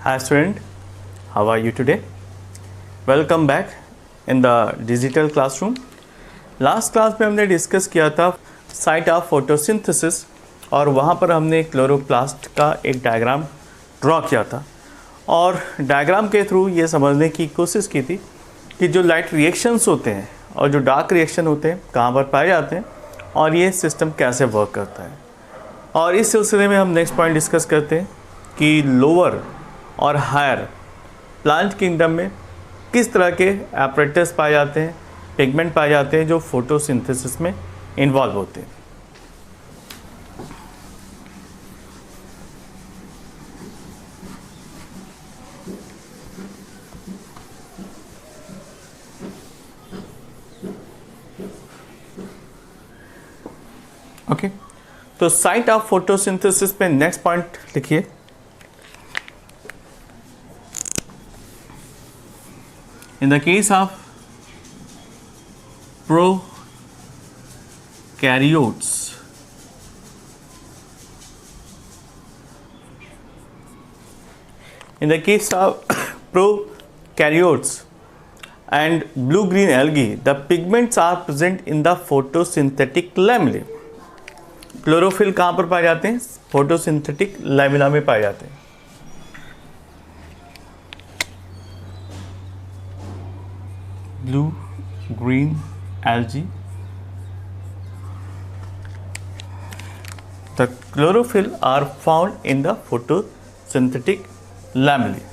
Hi student, how are you today? Welcome back in the digital classroom. Last class में हमने discuss किया था site of photosynthesis और वहाँ पर हमने क्लोरोप्लास्ट का एक डायग्राम ड्रॉ किया था और डायग्राम के थ्रू ये समझने की कोशिश की थी कि जो लाइट रिएक्शंस होते हैं और जो डार्क रिएक्शन होते हैं कहाँ पर पाए जाते हैं और ये सिस्टम कैसे वर्क करता है। और इस सिलसिले में हम नेक्स्ट पॉइंट डिस्कस करते हैं कि लोअर और हायर प्लांट किंगडम में किस तरह के एपरेटस पाए जाते हैं, पिगमेंट पाए जाते हैं जो फोटोसिंथेसिस में इन्वॉल्व होते हैं। ओके, तो साइट ऑफ फोटोसिंथेसिस पे नेक्स्ट पॉइंट लिखिए। In the case of prokaryotes, and blue-green algae, the pigments are present in the photosynthetic lamellae. Chlorophyll कहाँ पर पाए जाते हैं? फोटोसिंथेटिक लैमेला में पाए जाते हैं। Blue green algae, the chlorophyll are found in the photosynthetic lamellae.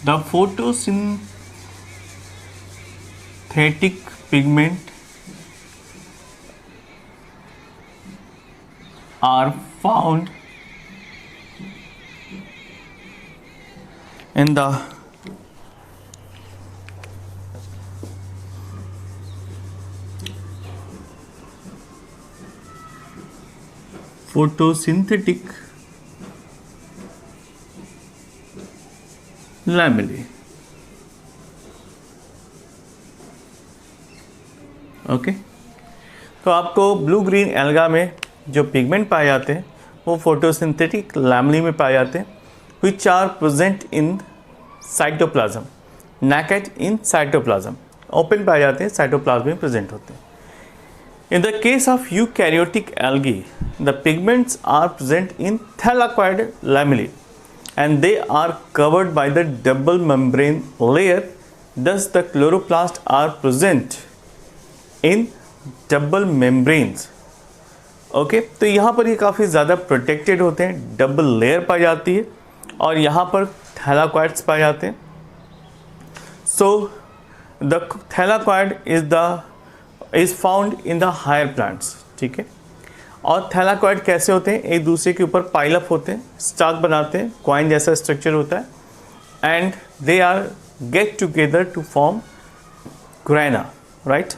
The photosynthetic pigment are found in the photosynthetic lamellae. Okay, तो आपको ब्लू ग्रीन एल्गा में जो पिगमेंट पाए जाते हैं वो फोटोसिंथेटिक लैमेलाe में पाए जाते हैं, which are present in cytoplasm, naked in cytoplasm, open पाए जाते हैं, साइटोप्लाज्म में प्रेजेंट होते हैं। In the case of eukaryotic algae, the pigments are present in thylakoid lamellae and they are covered by the double membrane layer, thus the chloroplasts are present in double membranes. Okay, तो यहाँ पर ये काफ़ी ज़्यादा protected होते हैं, double layer पाई जाती है और यहाँ पर थैलाकॉइड्स पाए जाते हैं। So the thylakoid is found in the higher plants, ठीक है। और थैलाकॉइड कैसे होते हैं? एक दूसरे के ऊपर पाइलअप होते हैं, स्टाक बनाते हैं, कॉइन जैसा स्ट्रक्चर होता है and they are get together to form grana, right.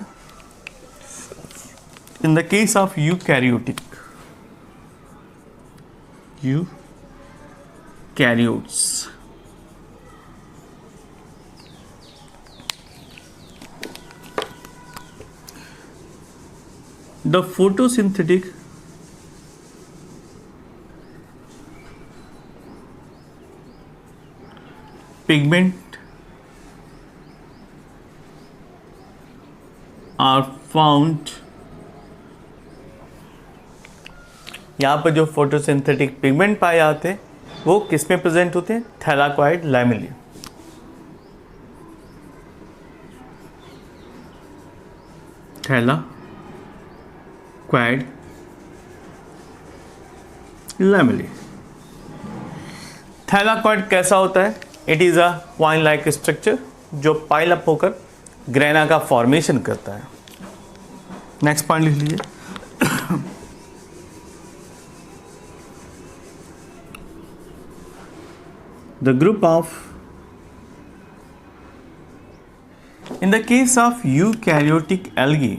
In the case of eukaryotic eukaryotes, the photosynthetic pigment are found, यहाँ पर जो फोटोसिंथेटिक पिगमेंट पाए जाते हैं वो किस में प्रेजेंट होते हैं? थैलाकॉइड लैमेलाe। थैलाकॉइड लैमेलाe। थैलाकॉइड कैसा होता है? It is a coin like structure जो पाइल अप होकर ग्रेना का फॉर्मेशन करता है। नेक्स्ट पॉइंट लिख लीजिए। The group of, in the case of eukaryotic algae,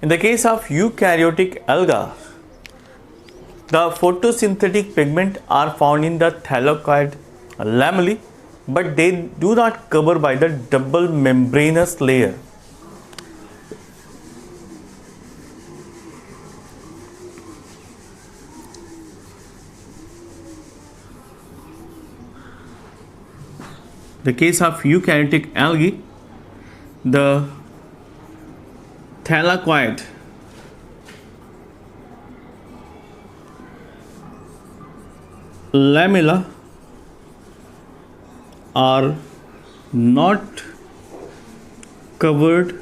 In the case of eukaryotic alga, The photosynthetic pigment are found in the thylakoid lamellae, but they do not cover by the double membranous layer. The case of eukaryotic algae, the thylakoid lamella are not covered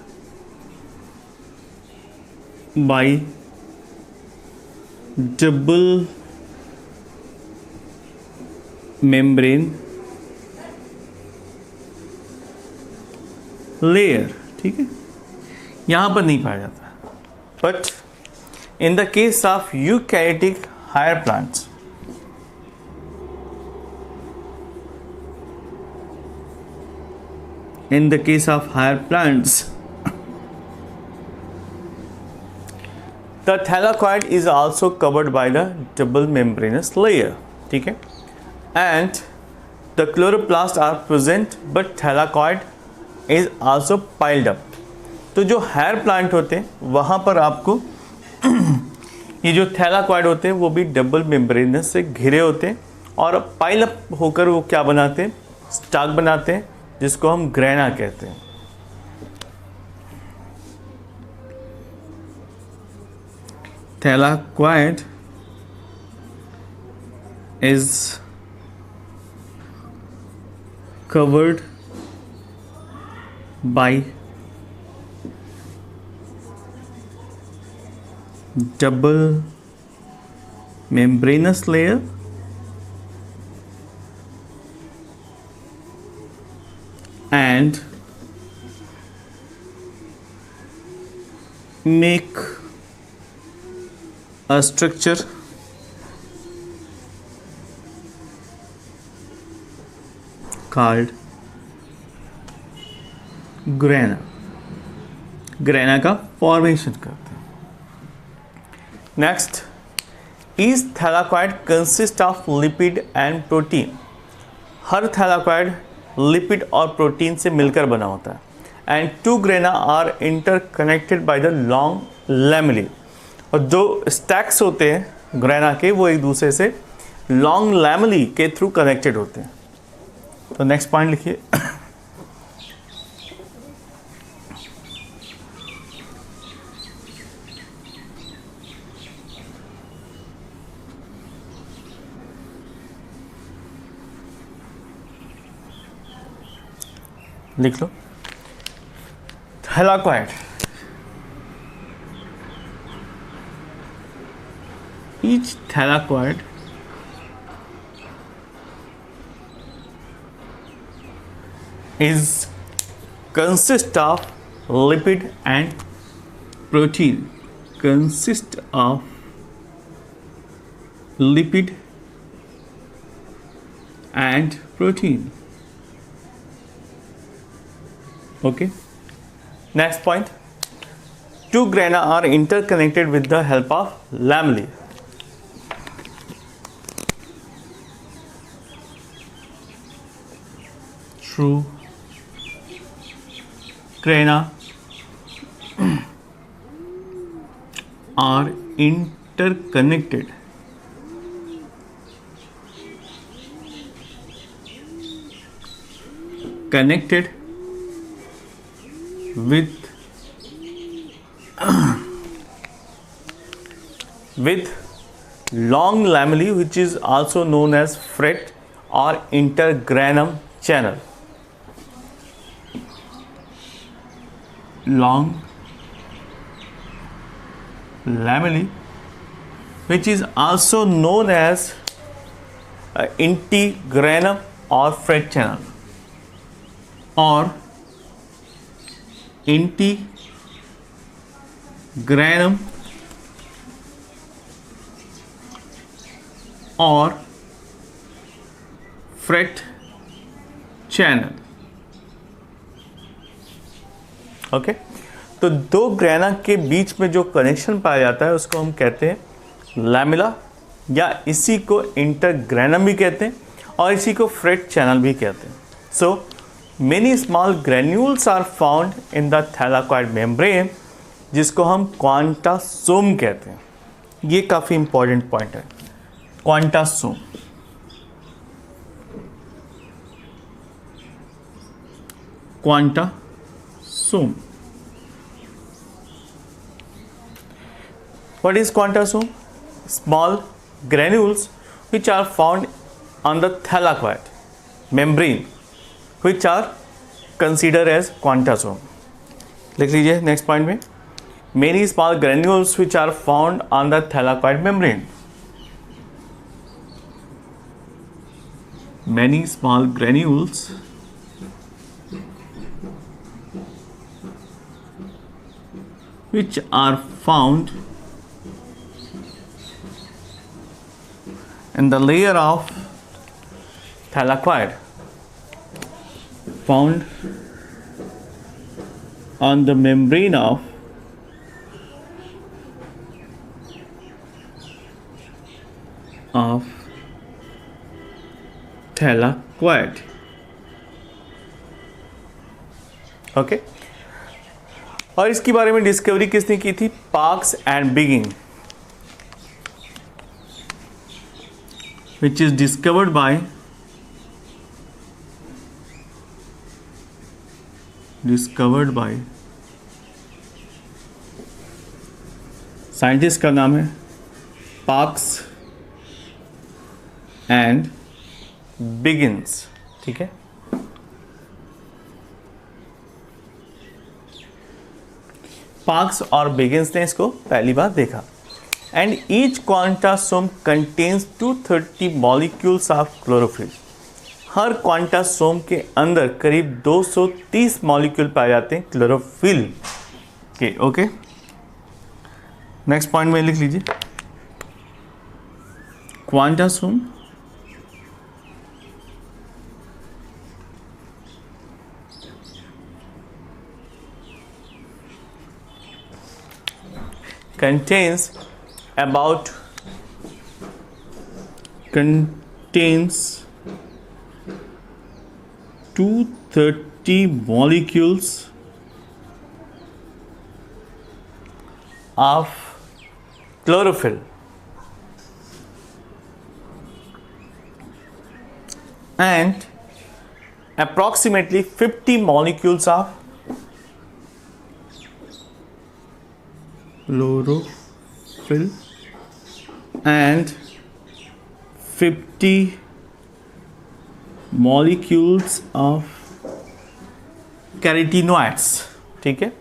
by double membrane layer, ठीक है, यहाँ पर नहीं पाया जाता. But in the case of eukaryotic higher plants, in the case of higher plants, the thylakoid is also covered by the double membranous layer, ठीक है, and the chloroplasts are present but thylakoid is also piled up. तो जो higher plant होते हैं वहाँ पर आपको ये जो थैलाकॉइड होते हैं वो भी डबल मेम्ब्रेनस से घिरे होते हैं और पाइल अप होकर वो क्या बनाते हैं, स्टाक बनाते हैं, जिसको हम ग्रेना कहते हैं. Thylakoid is covered by double membranous layer and make a structure called grana. Grana का फॉर्मेशन करते हैं. Next, is thylakoid consist of lipid and protein. हर थैलाकॉइड लिपिड और प्रोटीन से मिलकर बना होता है. And two grana are interconnected by the long lamellae. और जो स्टैक्स होते हैं ग्रेना के वो एक दूसरे से लॉन्ग लैमेली के थ्रू कनेक्टेड होते हैं. तो नेक्स्ट पॉइंट लिखिए. लिख लो. Thylakoid, each thylakoid is consist of lipid and protein. Consist of lipid and protein. Okay. Next point. Two grana are interconnected with the help of lamellae. True grana are interconnected with long lamellae, which is also known as fret or intergranum channel. Long lamellae, which is also known as intergranum or fret channel or intergranum और freight channel. Okay. तो दो grana के बीच में जो connection पाया जाता है उसको हम कहते हैं लैमेला या इसी को इंटरग्रेनम भी कहते हैं और इसी को फ्रेट चैनल भी कहते हैं। So many small granules are found in the thylakoid membrane, जिसको हम क्वांटासोम कहते हैं। ये काफ़ी इंपॉर्टेंट पॉइंट है, quantasome. Quantasome, what is quantasome? Small granules which are found on the thylakoid membrane which are considered as quantasome. लिख लीजिए next point में, many small granules which are found on the thylakoid membrane. Many small granules which are found in the layer of thylakoid, found on the membrane of thylakoid. Okay और इसके बारे में discovery किसने की थी? Parks and Biggins, which is discovered by scientist का नाम है पार्क्स एंड बिगिंस। ठीक है, पार्क्स और बिगिंस ने इसको पहली बार देखा। And each quantasome contains 230 molecules of chlorophyll. Her quantasome के अंदर करीब 230 मॉलिक्यूल पाए जाते हैं क्लोरोफिल के। ओके, नेक्स्ट पॉइंट में लिख लीजिए, quantasome contains 230 molecules of chlorophyll and approximately 50 molecules of chlorophyll and 50 molecules of carotenoids. ठीक है,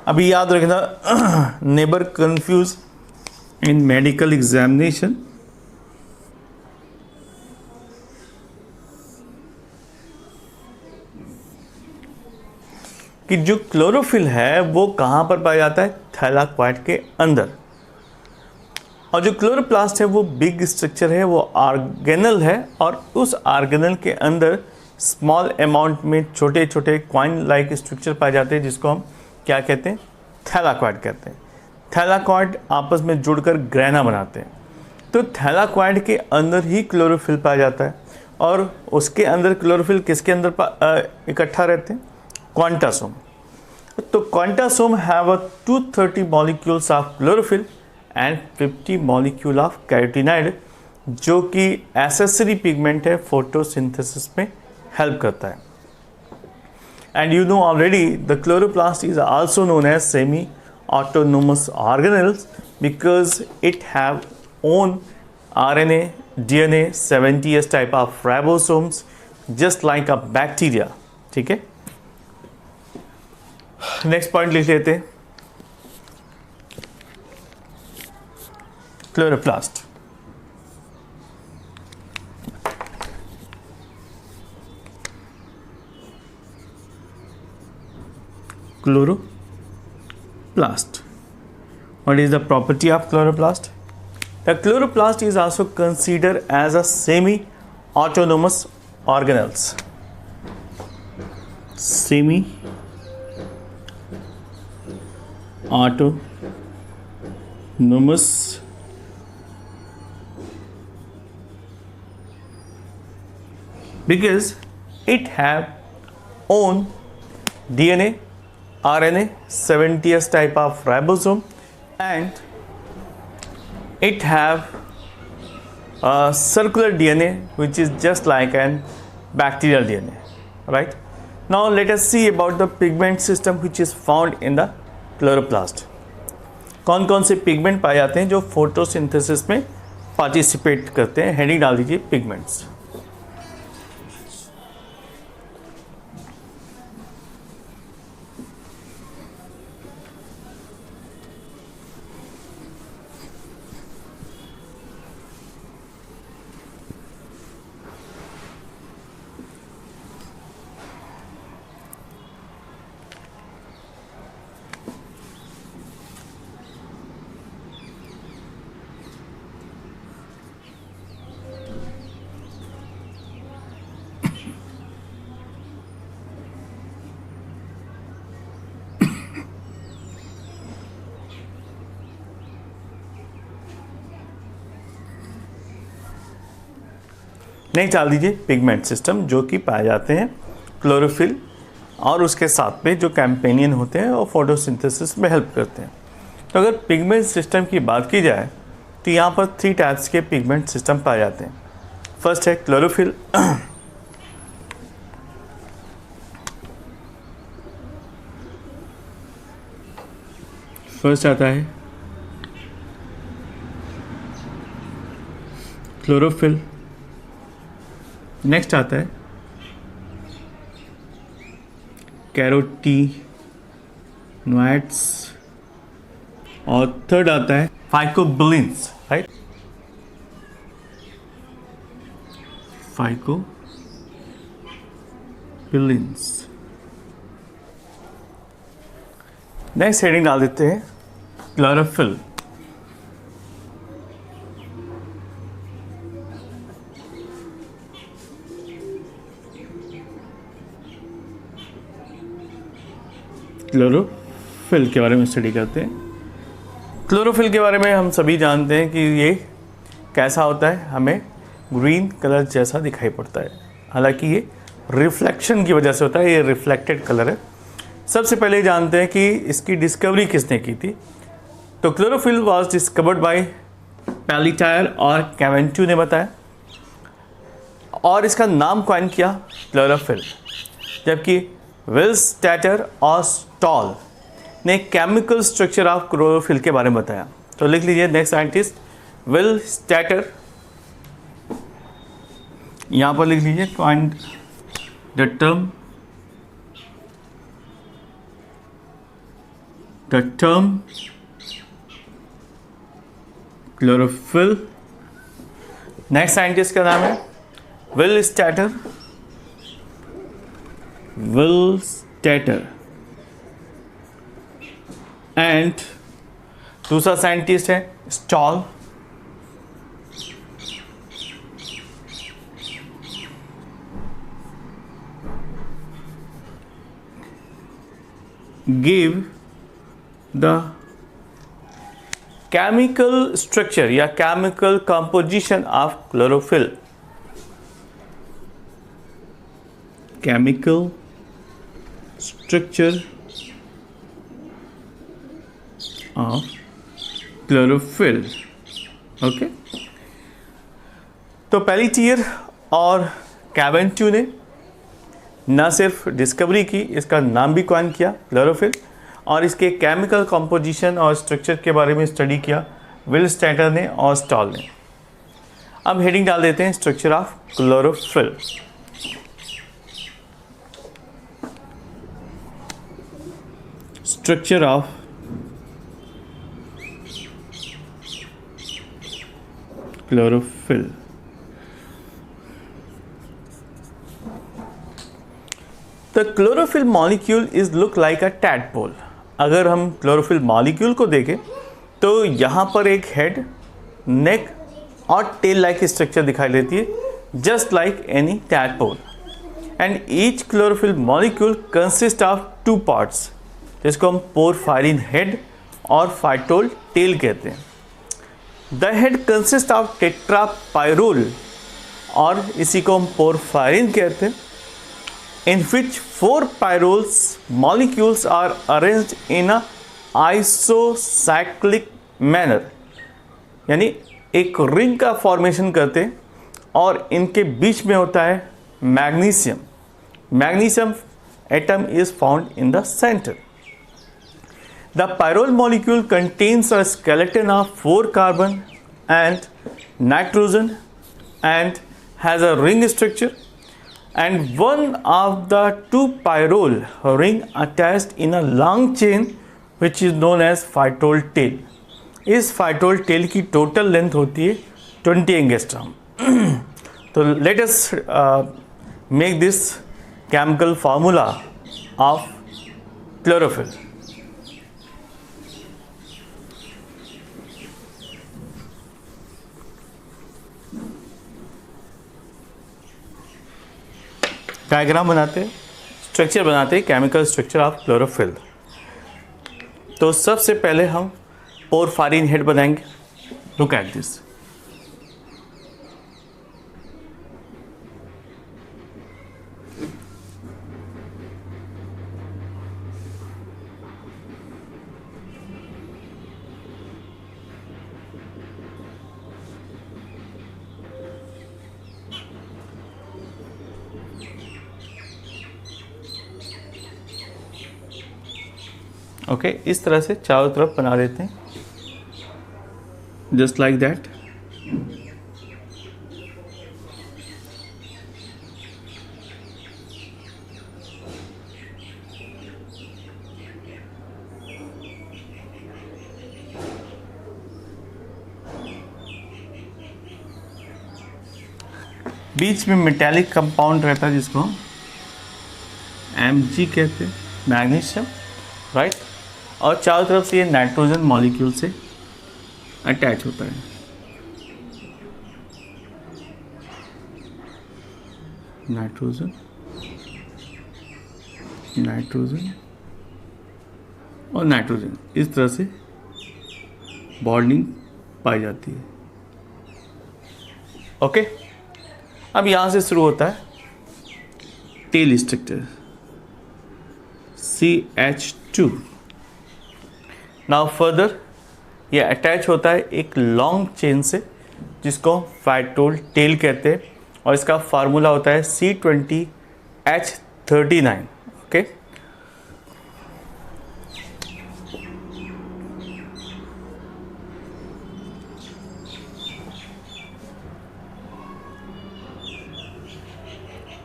अभी याद रखना, neighbour confuse in medical examination. कि जो क्लोरोफिल है वो कहाँ पर पाया जाता है? थैलाकॉइड के अंदर। और जो क्लोरोप्लास्ट है वो बिग स्ट्रक्चर है, वो ऑर्गेनल है और उस ऑर्गेनल के अंदर स्मॉल अमाउंट में छोटे छोटे क्वाइन लाइक स्ट्रक्चर पाए जाते हैं, जिसको हम क्या कहते हैं? थैलाकॉइड कहते हैं। थैलाकॉइड आपस में जुड़कर ग्रैना बनाते हैं। तो थैलाकॉइड के अंदर ही क्लोरोफिल पाया जाता है और उसके अंदर क्लोरोफिल किसके अंदर इकट्ठा रहते हैं? क्वांटासोम। तो quantasome have 230 molecules of chlorophyll and 50 molecule of carotenoid, जो कि एसेसरी पिगमेंट है, फोटोसिंथेसिस में हेल्प करता है। And you know already the chloroplast is also known as semi autonomous organelles because it have own RNA, DNA, 70s type of ribosomes just like a bacteria. ठीक है, next point लिख लेते हैं, chloroplast. Chloroplast. What is the property of chloroplast? The chloroplast is also considered as a semi-autonomous organelles. Semi-autonomous autonomous because it have own DNA, RNA, 70s type of ribosome, and it have a circular DNA which is just like an bacterial DNA, right? Now let us see about the pigment system which is found in the chloroplast. कौन कौन से pigment पाए जाते हैं जो photosynthesis में participate करते हैं? हेडिंग डाल दीजिए पिगमेंट्स. नेक्स्ट डाल दीजिए पिगमेंट सिस्टम जो कि पाए जाते हैं क्लोरोफिल और उसके साथ में जो कैम्पेनियन होते हैं और फोटोसिंथेसिस में हेल्प करते हैं. तो अगर पिगमेंट सिस्टम की बात की जाए तो यहाँ पर 3 टाइप्स के पिगमेंट सिस्टम पाए जाते हैं. फर्स्ट है क्लोरोफिल. फर्स्ट आता है क्लोरोफिल. नेक्स्ट आता है कैरोटीनॉइड्स और थर्ड आता है phycobilins, right? Phycobilins. Next heading डाल देते हैं क्लोरोफिल. क्लोरोफिल के बारे में स्टडी करते हैं. क्लोरोफिल के बारे में हम सभी जानते हैं कि ये कैसा होता है, हमें ग्रीन कलर जैसा दिखाई पड़ता है. हालांकि ये रिफ्लेक्शन की वजह से होता है, ये रिफ्लेक्टेड कलर है. सबसे पहले जानते हैं कि इसकी डिस्कवरी किसने की थी. तो क्लोरोफिल वाज डिस्कवर्ड बाय पैलिटायर और कैवेंट्यू ने बताया और इसका नाम कॉइन किया क्लोरोफिल. जबकि विल्स्टैटर और स्टॉल ने केमिकल स्ट्रक्चर ऑफ क्लोरोफिल के बारे में बताया. तो लिख लीजिए नेक्स्ट साइंटिस्ट विल्स्टैटर. यहाँ पर लिख लीजिए coined the term chlorophyll. Next scientist का नाम है विल्स्टैटर. एंड दूसरा साइंटिस्ट है Stoll. Give the chemical structure या chemical composition of chlorophyll. Chemical structure of chlorophyll. Okay, तो पैलिटियर और कैवेंट्यू ने न सिर्फ डिस्कवरी की, इसका नाम भी कॉइन किया क्लोरोफिल और इसके केमिकल कंपोजिशन और स्ट्रक्चर के बारे में स्टडी किया विल्स्टैटर ने और स्टॉल ने. अब हेडिंग डाल देते हैं structure of chlorophyll. Structure of chlorophyll. The chlorophyll molecule is look like a tadpole. अगर हम क्लोरोफिल मॉलिक्यूल को देखें तो यहाँ पर एक हेड, नेक और टेल लाइक स्ट्रक्चर दिखाई देती है, just like any tadpole. And each chlorophyll molecule consist of 2 parts जिसको हम पोरफायरिन हेड और फाइटोल टेल कहते हैं। The head consist of tetrapyrrole और इसी को हम पोरफायरिन कहते हैं, in which 4 pyrroles molecules are arranged in a isocyclic manner, यानी एक रिंग का फॉर्मेशन करते हैं और इनके बीच में होता है magnesium. Magnesium atom is found in the centre. The pyrrole molecule contains a skeleton of 4 carbon and nitrogen and has a ring structure, and one of the 2 pyrrole ring attached in a long chain which is known as phytol tail. इस phytol tail की total length होती है 20 angstrom. तो let us make this chemical formula of chlorophyll. Diagram बनाते हैं, structure बनाते हैं, chemical structure of chlorophyll. तो सबसे पहले हम पोरफायरिन हेड बनाएंगे। Look at this. ओके, इस तरह से चारों तरफ बना देते हैं, जस्ट लाइक दैट। बीच में मेटेलिक कंपाउंड रहता है जिसको Mg कहते हैं, मैग्नीशियम, राइट। और चारों तरफ से ये नाइट्रोजन मॉलिक्यूल से अटैच होता है। नाइट्रोजन, नाइट्रोजन और नाइट्रोजन, इस तरह से बॉन्डिंग पाई जाती है। ओके, अब यहाँ से शुरू होता है tail structure CH2। Now further ये अटैच होता है एक लॉन्ग चेन से जिसको फाइटोल टेल कहते हैं, और इसका फार्मूला होता है C20H39। ओके,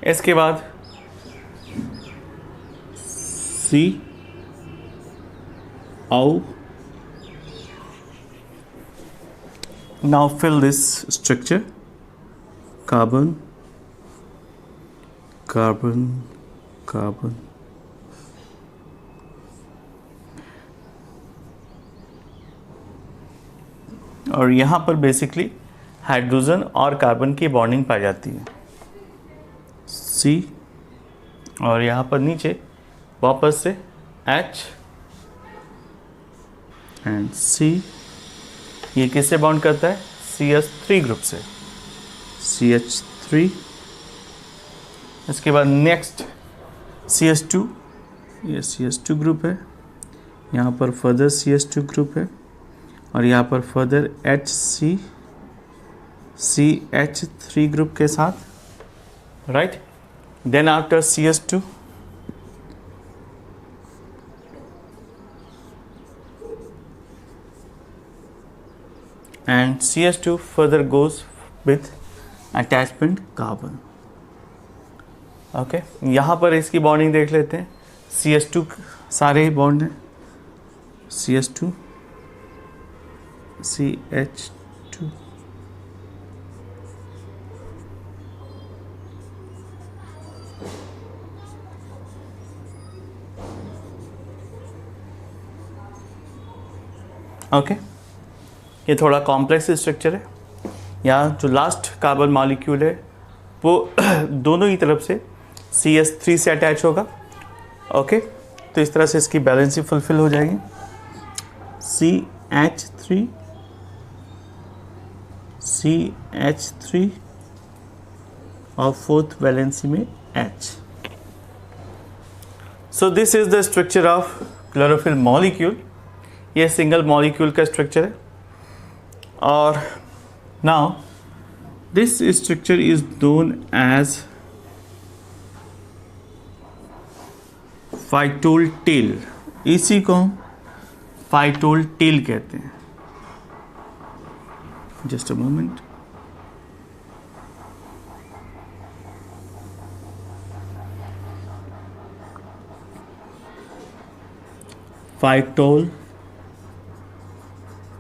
इसके बाद CO। Now fill this structure, carbon, carbon, carbon, और यहाँ पर बेसिकली हाइड्रोजन और कार्बन की बॉन्डिंग पाई जाती है C, और यहाँ पर नीचे वापस से H एंड C। ये किससे बाउंड करता है? CH3 ग्रुप से, CH3। इसके बाद नेक्स्ट CH2, ये CH2 ग्रुप है, यहाँ पर फर्दर CH2 ग्रुप है, और यहाँ पर फर्दर HC CH3 ग्रुप के साथ, right. Then after CH2 and CH2 further goes with attachment carbon। Okay, यहाँ पर इसकी बॉन्डिंग देख लेते हैं। CH2 सारे ही बॉन्ड हैं, CH2 CH2, ओके। ये थोड़ा कॉम्प्लेक्स स्ट्रक्चर है। यहाँ जो लास्ट कार्बन मॉलिक्यूल है वो दोनों ही तरफ से CH3 से अटैच होगा। ओके, तो इस तरह से इसकी बैलेंसिंग फुलफिल हो जाएगी। CH3 और फोर्थ वैलेंसी में H। So this is the structure of chlorophyll molecule. ये सिंगल मॉलिक्यूल का स्ट्रक्चर है। और now this structure is known as phytol tail. इसी को हम फाइटोल टेल कहते हैं। Just a moment. Phytol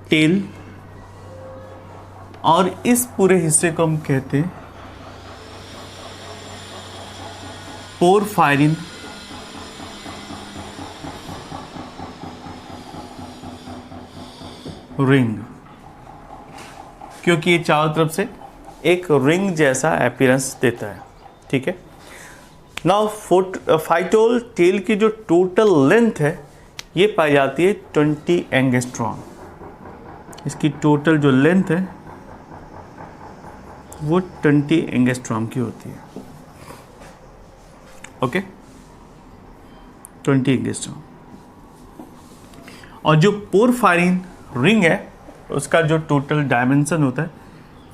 tail. और इस पूरे हिस्से को हम कहते हैं पोरफायरिन रिंग, क्योंकि ये चारों तरफ से एक रिंग जैसा अपीयरेंस देता है। ठीक है। नाउ फाइटोल टेल की जो टोटल लेंथ है ये पाई जाती है 20 एंगस्ट्रॉम। इसकी टोटल जो लेंथ है वो 20 एंगस्ट्रॉम की होती है। Okay, 20 angstrom. और जो पोरफायरिन रिंग है उसका जो टोटल डायमेंशन होता है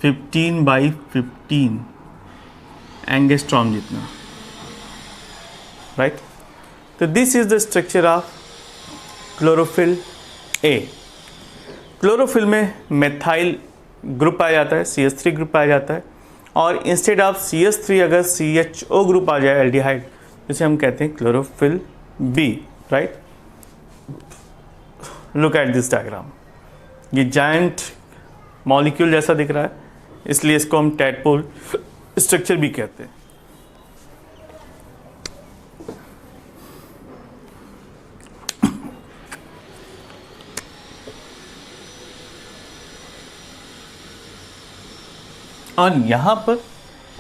15x15 एंगस्ट्रॉम जितना। राइट। तो this is the structure of chlorophyll A. Chlorophyll में मेथाइल ग्रुप आ जाता है, CH3 ग्रुप आ जाता है। और इंस्टेड ऑफ CH3 अगर CHO ग्रुप आ जाए एल्डिहाइड, जिसे हम कहते हैं chlorophyll B. Right. Look at this diagram. ये जायंट मॉलिक्यूल जैसा दिख रहा है, इसलिए इसको हम टैडपोल स्ट्रक्चर भी कहते हैं। और यहां पर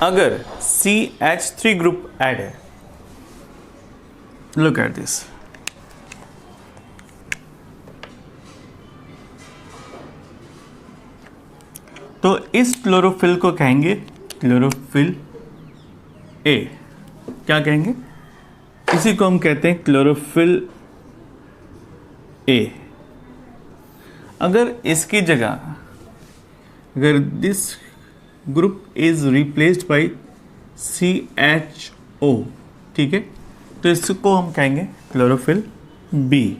अगर CH3 ग्रुप ऐड है, लुक एट दिस, तो इस क्लोरोफिल को कहेंगे क्लोरोफिल ए। क्या कहेंगे? इसी को हम कहते हैं क्लोरोफिल ए। अगर इसकी जगह अगर this group is replaced by CHO, ठीक है, तो इसको हम कहेंगे क्लोरोफिल बी।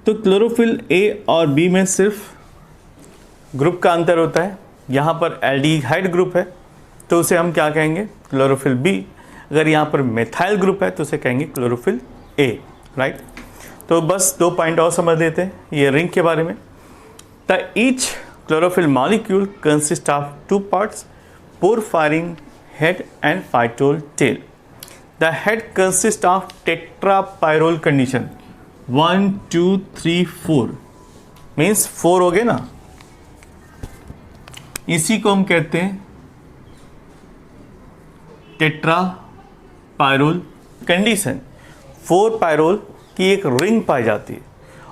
तो क्लोरोफिल ए और बी में सिर्फ ग्रुप का अंतर होता है। यहाँ पर एल्डिहाइड ग्रुप है तो उसे हम क्या कहेंगे? Chlorophyll B. अगर यहाँ पर मेथाइल ग्रुप है तो उसे कहेंगे क्लोरोफिल ए। राइट। तो बस 2 पॉइंट और समझ लेते हैं ये रिंग के बारे में। The each chlorophyll molecule consists of 2 parts, porphyrin head and phytol tail. The head consists of tetrapyrrole condition 1 2 3 4 means 4 हो गए ना। इसी को हम कहते हैं टेट्रापायरोल कंडीशन। 4 पायरोल की एक रिंग पाई जाती है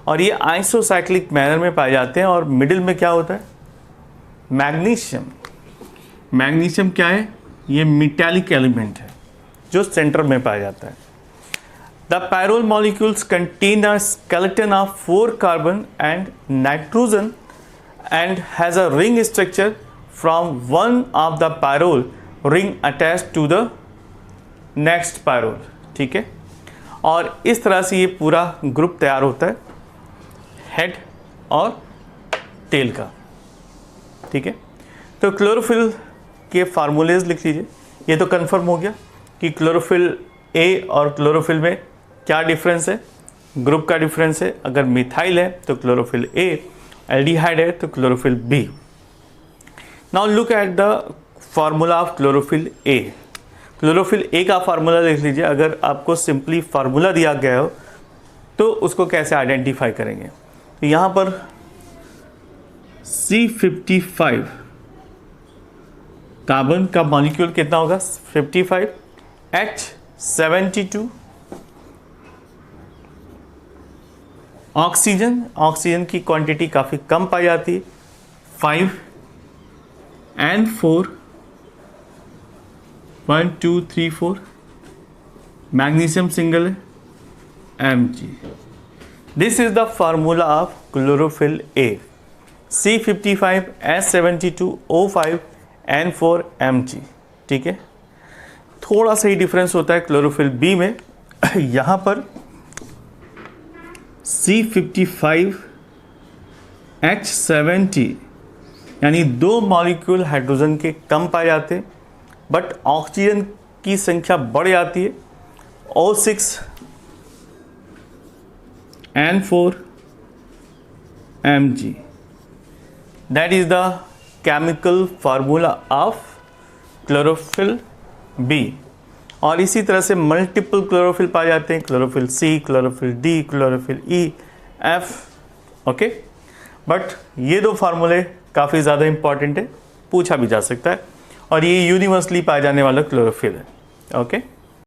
और ये आइसोसाइक्लिक मैनर में पाए जाते हैं। और मिडिल में क्या होता है? मैग्नीशियम। मैग्नीशियम क्या है? ये मेटालिक एलिमेंट है जो सेंटर में पाया जाता है। The pyrrole molecules contain a skeleton of 4 carbon and nitrogen and has a ring structure from one of the pyrrole ring attached to the next pyrrole. ठीक है। और इस तरह से ये पूरा ग्रुप तैयार होता है हेड और टेल का। ठीक है। तो क्लोरोफिल के फार्मूलेज लिख लीजिए। ये तो कंफर्म हो गया कि क्लोरोफिल ए और क्लोरोफिल में क्या डिफरेंस है, ग्रुप का डिफरेंस है। अगर मिथाइल है तो क्लोरोफिल ए, एल्डिहाइड है तो chlorophyll B. Now look at the formula of chlorophyll A. Chlorophyll A का फार्मूला लिख लीजिए। अगर आपको सिंपली फार्मूला दिया गया हो तो उसको कैसे आइडेंटिफाई करेंगे? तो यहाँ पर C55 कार्बन का मॉलिक्यूल कितना होगा? 55, H 72, ऑक्सीजन की क्वांटिटी काफ़ी कम पाई जाती है, 5N4, 1 2 3 4, मैग्नीशियम सिंगल है, Mg। This is the formula of chlorophyll A, C55H72O5 N4 Mg। ठीक है, थोड़ा सा ही डिफरेंस होता है क्लोरोफिल बी में। यहाँ पर C55H70 यानी 2 मॉलिक्यूल हाइड्रोजन के कम पाए जाते हैं, बट ऑक्सीजन की संख्या बढ़ जाती है, O6N4 Mg। That is the chemical formula of chlorophyll B. और इसी तरह से मल्टीपल क्लोरोफिल पाए जाते हैं, chlorophyll C, chlorophyll D, chlorophyll E, F. Okay, but ये 2 फार्मूले काफ़ी ज़्यादा इंपॉर्टेंट है, पूछा भी जा सकता है, और ये यूनिवर्सली पाए जाने वाला क्लोरोफिल है। ओके।